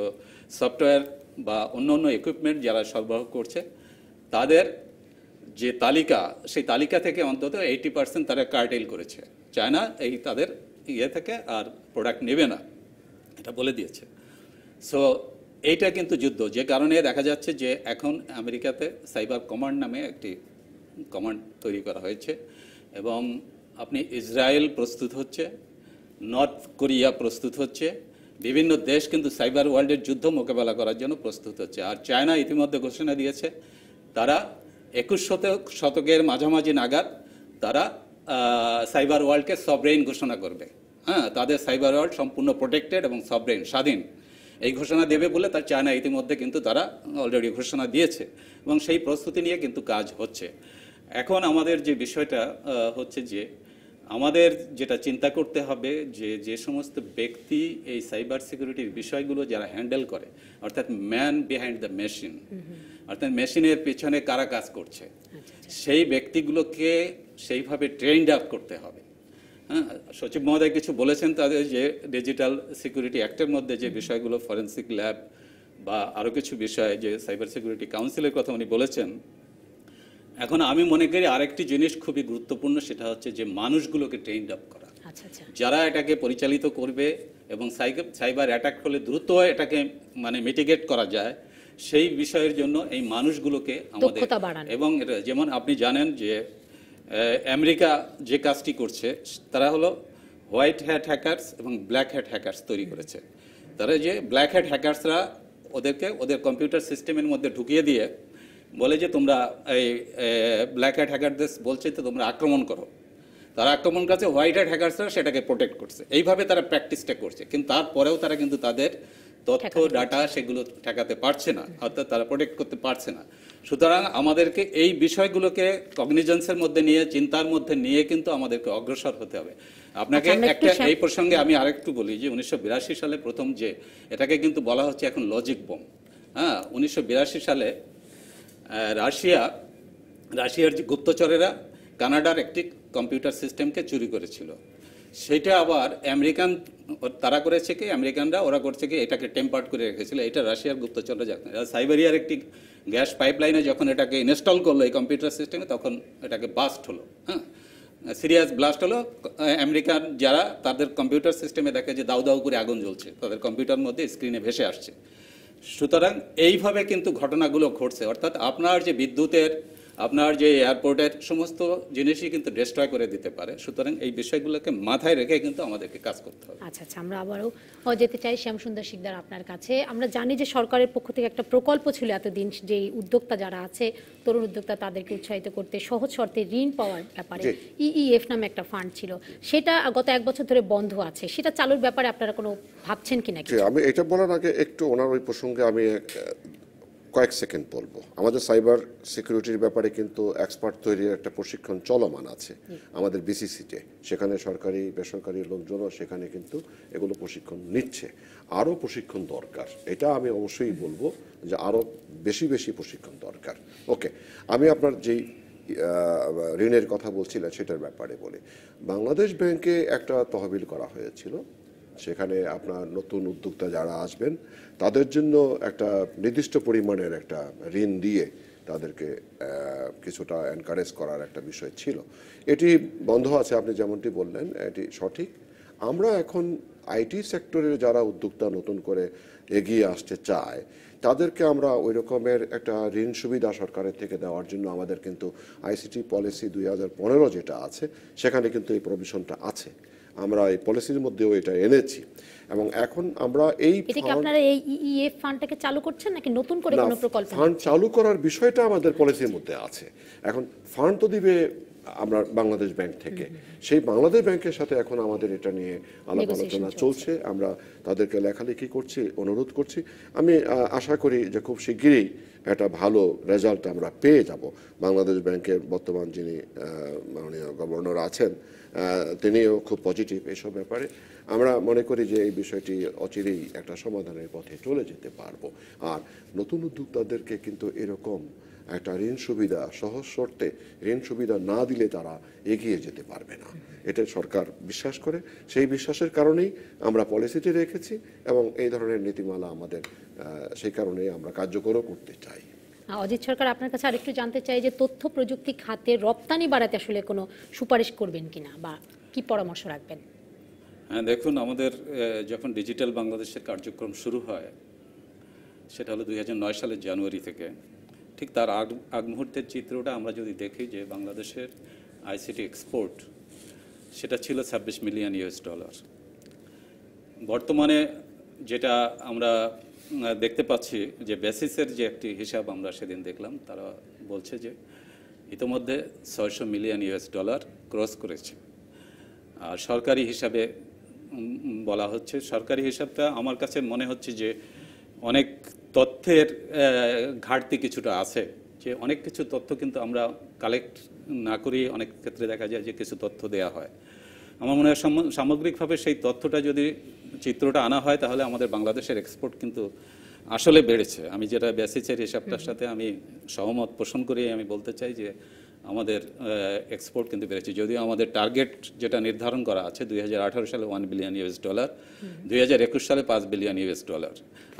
সফটওয়্যার বা অন্য ইকুইপমেন্ট যারা সরবরাহ করছে, তাদের যে তালিকা, সেই তালিকা থেকে অন্তত 80% তারা কার্টেল করেছে। চায়না এই তাদের ইয়ে থেকে আর প্রোডাক্ট নেবে না, এটা বলে দিয়েছে। সো এইটা কিন্তু যুদ্ধ, যে কারণে দেখা যাচ্ছে যে এখন আমেরিকাতে সাইবার কমান্ড নামে একটি কমান্ড তৈরি করা হয়েছে, এবং আপনি ইসরায়েল প্রস্তুত হচ্ছে, নর্থ কোরিয়া প্রস্তুত হচ্ছে, বিভিন্ন দেশ কিন্তু সাইবার ওয়ার্ল্ডের যুদ্ধ মোকাবেলা করার জন্য প্রস্তুত হচ্ছে। আর চায়না ইতিমধ্যে ঘোষণা দিয়েছে তারা 21 শতকের মাঝামাঝি নাগাদ তারা সাইবার ওয়ার্ল্ডকে সভরেইন ঘোষণা করবে। হ্যাঁ, তাদের সাইবার ওয়ার্ল্ড সম্পূর্ণ প্রোটেক্টেড এবং সভরেইন, স্বাধীন, এই ঘোষণা দেবে বলে তার চায়না ইতিমধ্যে কিন্তু তারা অলরেডি ঘোষণা দিয়েছে, এবং সেই প্রস্তুতি নিয়ে কিন্তু কাজ হচ্ছে। এখন আমাদের যে বিষয়টা হচ্ছে যে আমাদের যেটা চিন্তা করতে হবে যে যে সমস্ত ব্যক্তি এই সাইবার সিকিউরিটির বিষয়গুলো যারা হ্যান্ডেল করে, অর্থাৎ ম্যান বিহাইন্ড দ্য মেশিন, অর্থাৎ মেশিনের পেছনে কারা কাজ করছে, সেই ব্যক্তিগুলোকে সেইভাবে ট্রেন্ড আপ করতে হবে। হ্যাঁ, সচিব মহোদয় কিছু বলেছেন তাদের যে ডিজিটাল সিকিউরিটি অ্যাক্টের মধ্যে যে বিষয়গুলো, ফরেন্সিক ল্যাব বা আরও কিছু বিষয়, যে সাইবার সিকিউরিটি কাউন্সিলের কথা উনি বলেছেন। এখন আমি মনে করি আরেকটি জিনিস খুবই গুরুত্বপূর্ণ, সেটা হচ্ছে যে মানুষগুলোকে ট্রেন্ড আপ করা, যারা এটাকে পরিচালিত করবে এবং সাইবার অ্যাটাক হলে দ্রুত এটাকে মানে মিটিগেট করা যায়, সেই বিষয়ের জন্য এই মানুষগুলোকে আমাদের, এবং এটা যেমন আপনি জানেন যে আমেরিকা যে কাজটি করছে, তারা হলো হোয়াইট হ্যাট হ্যাকার্স এবং ব্ল্যাক হ্যাট হ্যাকার্স তৈরি করেছে। তারা যে ব্ল্যাক হ্যাট হ্যাকার্সরা ওদেরকে ওদের কম্পিউটার সিস্টেমের মধ্যে ঢুকিয়ে দিয়ে বলে যে তোমরা এই ব্ল্যাক হ্যাট হ্যাকারদের বলছে তো তোমরা আক্রমণ করো, তারা আক্রমণ করছে, হোয়াইট হ্যাট হ্যাকার্সরা সেটাকে প্রোটেক্ট করছে। এইভাবে তারা প্র্যাকটিসটা করছে, কিন্তু তারপরেও তারা কিন্তু তাদের তথ্য ডাটা সেগুলো ঠেকাতে পারছে না, অর্থাৎ তারা প্রোটেক্ট করতে পারছে না। সুতরাং আমাদেরকে এই বিষয়গুলোকে কগনিজেন্সের মধ্যে নিয়ে, চিন্তার মধ্যে নিয়ে কিন্তু আমাদেরকে অগ্রসর হতে হবে। আপনাকে একটা এই প্রসঙ্গে আমি আরেকটু বলি যে 1982 সালে প্রথম যে এটাকে কিন্তু বলা হচ্ছে এখন লজিক বোম। হ্যাঁ, 1982 সালে রাশিয়ার যে গুপ্তচরেরা কানাডার একটি কম্পিউটার সিস্টেমকে চুরি করেছিল। সেটা আবার তারা করেছে কি, আমেরিকানরা ওরা করছে কি, এটাকে টেম্পার্ড করে রেখেছিল। এটা রাশিয়ার গুপ্তচররা সাইবেরিয়ার একটি গ্যাস পাইপলাইনে যখন এটাকে ইনস্টল করলো এই কম্পিউটার সিস্টেমে, তখন এটাকে বাস্ট হলো। হ্যাঁ, সিরিয়াস ব্লাস্ট হলো। আমেরিকান যারা তাদের কম্পিউটার সিস্টেমে দেখে যে দাউ দাউ করে আগুন জ্বলছে, তাদের কম্পিউটার মধ্যে স্ক্রিনে ভেসে আসছে। সুতরাং এইভাবে কিন্তু ঘটনাগুলো ঘটছে, অর্থাৎ আপনার যে বিদ্যুতের, আপনার যে এয়ারপোর্টের সমস্ত জিনিসই কিন্তু ডিস্ট্রয় করে দিতে পারে। সুতরাং এই বিষয়গুলোকে মাথায় রেখে কিন্তু আমাদেরকে কাজ করতে হবে। আচ্ছা, আমরা আবারও যেতে চাই শ্যামসুন্দর শিকদার আপনার কাছে। আমরা জানি যে সরকারের পক্ষ থেকে একটা প্রকল্প ছিল এতদিন, যে উদ্যোক্তা যারা আছে, তরুণ উদ্যোক্তা, তাদেরকে উৎসাহিত করতে সহজ শর্তে ঋণ পাওয়ার ব্যাপারে ইইএফ নামে একটা ফান্ড ছিল, সেটা গত 1 বছর ধরে বন্ধ আছে। সেটা চালুর ব্যাপারে আপনারা কোনো ভাবছেন কিনা? আমি এটা বলার আগে একটু ওনার ওই প্রসঙ্গে আমি কয়েক সেকেন্ড বলবো। আমাদের সাইবার সিকিউরিটির ব্যাপারে কিন্তু এক্সপার্ট তৈরির একটা প্রশিক্ষণ চলমান আছে আমাদের বিসিসিতে। সেখানে সরকারি বেসরকারি লোকজনও সেখানে কিন্তু এগুলো প্রশিক্ষণ নিচ্ছে। আরও প্রশিক্ষণ দরকার, এটা আমি অবশ্যই বলবো যে আরও বেশি প্রশিক্ষণ দরকার। ওকে, আমি আপনার যেই ঋণের কথা বলছিলেন সেটার ব্যাপারে বলি। বাংলাদেশ ব্যাংকে একটা তহবিল করা হয়েছিল, সেখানে আপনার নতুন উদ্যোক্তা যারা আসবেন তাদের জন্য একটা নির্দিষ্ট পরিমাণের একটা ঋণ দিয়ে তাদেরকে কিছুটা এনকারেজ করার একটা বিষয় ছিল। এটি বন্ধ আছে, আপনি যেমনটি বললেন, এটি সঠিক। আমরা এখন আইটি সেক্টরের যারা উদ্যোক্তা নতুন করে এগিয়ে আসতে চায় তাদেরকে আমরা ওই রকমের একটা ঋণ সুবিধা সরকারের থেকে দেওয়ার জন্য আমাদের কিন্তু আইসিটি পলিসি 2015 যেটা আছে সেখানে কিন্তু এই প্রভিশনটা আছে। আমরা এই পলিসির মধ্যেও এটা এনেছি, এবং এখন আমরা এই ইইএফ ফান্ডটাকে চালু করছেন নাকি নতুন করে কোনো প্রকল্প? ফান্ড চালু করার বিষয়টা আমাদের পলিসির মধ্যে আছে। এখন ফান্ড তো দিবে আমরা বাংলাদেশ ব্যাংক থেকে, সেই বাংলাদেশ ব্যাংকের সাথে এখন আমাদের এটা নিয়ে আলাপ আলোচনা চলছে। আমরা তাদেরকে লেখালেখি করছি, অনুরোধ করছি। আমি আশা করি যে খুব শিগগিরই একটা ভালো রেজাল্ট আমরা পেয়ে যাব। বাংলাদেশ ব্যাংকের বর্তমান যিনি মাননীয় গভর্নর আছেন তিনিও খুব পজিটিভ এইসব ব্যাপারে। আমরা মনে করি যে এই বিষয়টি অচিরেই একটা সমাধানের পথে চলে যেতে পারবো। আর নতুন উদ্যোক্তাদেরকে কিন্তু এরকম একটা ঋণ সুবিধা, সহজ শর্তে ঋণ সুবিধা না দিলে তারা এগিয়ে যেতে পারবে না, এটা সরকার বিশ্বাস করে। সেই বিশ্বাসের কারণেই আমরা পলিসিটি রেখেছি এবং এই ধরনের নীতিমালা আমাদের সেই কারণেই আমরা কার্যকরও করতে চাই। অজিত সরকার, আপনার কাছে আরেকটু জানতে চাই যে তথ্য প্রযুক্তি খাতে রপ্তানি বাড়াতে আসলে কোনো সুপারিশ করবেন কিনা বা কি পরামর্শ রাখবেন? হ্যাঁ, দেখুন আমাদের যখন ডিজিটাল বাংলাদেশের কার্যক্রম শুরু হয় সেটা হলো 2009 সালের জানুয়ারি থেকে। ঠিক তার আগ মুহূর্তের চিত্রটা আমরা যদি দেখি যে বাংলাদেশের আইসিটি এক্সপোর্ট সেটা ছিল $26 মিলিয়ন। বর্তমানে যেটা আমরা দেখতে পাচ্ছি যে বেসিসের যে একটি হিসাব আমরা সেদিন দেখলাম, তারা বলছে যে ইতোমধ্যে $600 মিলিয়ন ক্রস করেছে। আর সরকারি হিসাবে বলা হচ্ছে, সরকারি হিসাবটা আমার কাছে মনে হচ্ছে যে অনেক তথ্যের ঘাটতি কিছুটা আছে, যে অনেক কিছু তথ্য কিন্তু আমরা কালেক্ট না করেই অনেক ক্ষেত্রে দেখা যায় যে কিছু তথ্য দেয়া হয়। আমার মনে হয় সামগ্রিকভাবে সেই তথ্যটা যদি চিত্রটা আনা হয় তাহলে আমাদের বাংলাদেশের এক্সপোর্ট কিন্তু আসলে বেড়েছে। আমি যেটা বেসিসের হিসাবটার সাথে আমি সহমত পোষণ করে আমি বলতে চাই যে আমাদের এক্সপোর্ট কিন্তু বেড়েছে, যদিও আমাদের টার্গেট যেটা নির্ধারণ করা আছে 2018 সালে $1 বিলিয়ন, 2021 সালে $5 বিলিয়ন।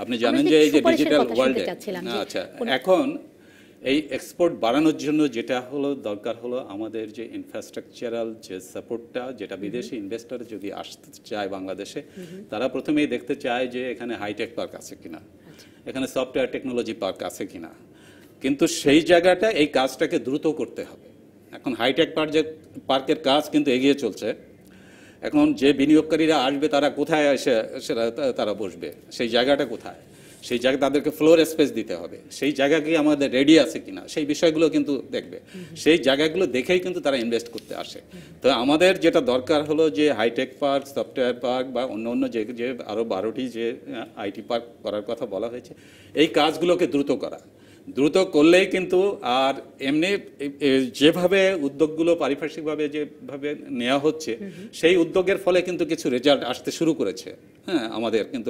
আপনি জানেন যে এই যে ডিজিটাল ওয়ার্ল্ডে, আচ্ছা, এখন এই এক্সপোর্ট বাড়ানোর জন্য যেটা হলো দরকার হলো আমাদের যে ইনফ্রাস্ট্রাকচারাল যে সাপোর্টটা, যেটা বিদেশি ইনভেস্টর যদি আসতে চায় বাংলাদেশে, তারা প্রথমেই দেখতে চায় যে এখানে হাইটেক পার্ক আছে কিনা, এখানে সফটওয়্যার টেকনোলজি পার্ক আছে কিনা। কিন্তু সেই জায়গাটা, এই কাজটাকে দ্রুত করতে হবে। এখন হাইটেক পার্কের কাজ কিন্তু এগিয়ে চলছে। এখন যে বিনিয়োগকারীরা আসবে তারা কোথায় এসে সেটা তারা বসবে, সেই জায়গাটা কোথায়, সেই জায়গা তাদেরকে ফ্লোর স্পেস দিতে হবে, সেই জায়গা কি আমাদের রেডি আছে কিনা, সেই বিষয়গুলো কিন্তু দেখবে। সেই জায়গাগুলো দেখেই কিন্তু তারা ইনভেস্ট করতে আসে। তো আমাদের যেটা দরকার হলো যে হাইটেক পার্ক, সফটওয়্যার পার্ক বা অন্য যে আরও 12টি যে আইটি পার্ক করার কথা বলা হয়েছে, এই কাজগুলোকে দ্রুত করা। দ্রুত করলেই কিন্তু, আর এমনি যেভাবে উদ্যোগগুলো পারিপার্শ্বিকভাবে যেভাবে নেওয়া হচ্ছে সেই উদ্যোগের ফলে কিন্তু কিছু রেজাল্ট আসতে শুরু করেছে। হ্যাঁ, আমাদের কিন্তু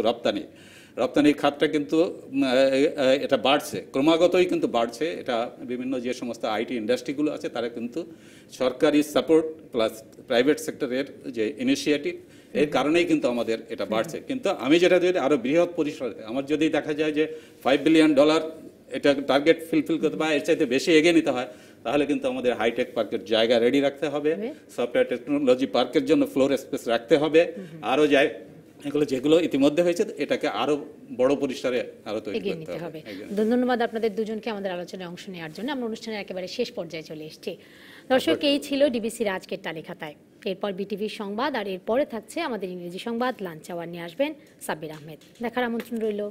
রপ্তানির খাতটা কিন্তু এটা বাড়ছে, ক্রমাগতই কিন্তু বাড়ছে। এটা বিভিন্ন যে সমস্ত আইটি ইন্ডাস্ট্রিগুলো আছে তারা কিন্তু সরকারি সাপোর্ট প্লাস প্রাইভেট সেক্টরের যে ইনিশিয়েটিভ, এর কারণেই কিন্তু আমাদের এটা বাড়ছে। কিন্তু আমি যেটা যদি আরও বৃহৎ পরিসরে আমার যদি দেখা যায় যে $5 বিলিয়ন এটা টার্গেট ফুলফিল করতে পারে, এর চাইতে বেশি এগিয়ে নিতে হয়, তাহলে কিন্তু আমাদের হাইটেক পার্কের জায়গা রেডি রাখতে হবে, সফটওয়্যার টেকনোলজি পার্কের জন্য ফ্লোর স্পেস রাখতে হবে, আরও এগুলো যেগুলো ইতিমধ্যে হয়েছে এটাকে আরো বড় পরিসরে আরো তৈরি করতে হবে। ধন্যবাদ আপনাদের দুজনকে আমাদের আলোচনায় অংশ নেওয়ার জন্য। আমরা অনুষ্ঠানের একেবারে শেষ পর্যায়ে চলে এসেছি। দর্শক, এই ছিল ডিবিসির আজকের তালিকাতায়। এরপর বিটিভির সংবাদ, আর এরপরে থাকছে আমাদের ইংরেজি সংবাদ। লাঞ্চ আওয়ার নিয়ে আসবেন সাব্বির আহমেদ। দেখার আমন্ত্রণ রইল।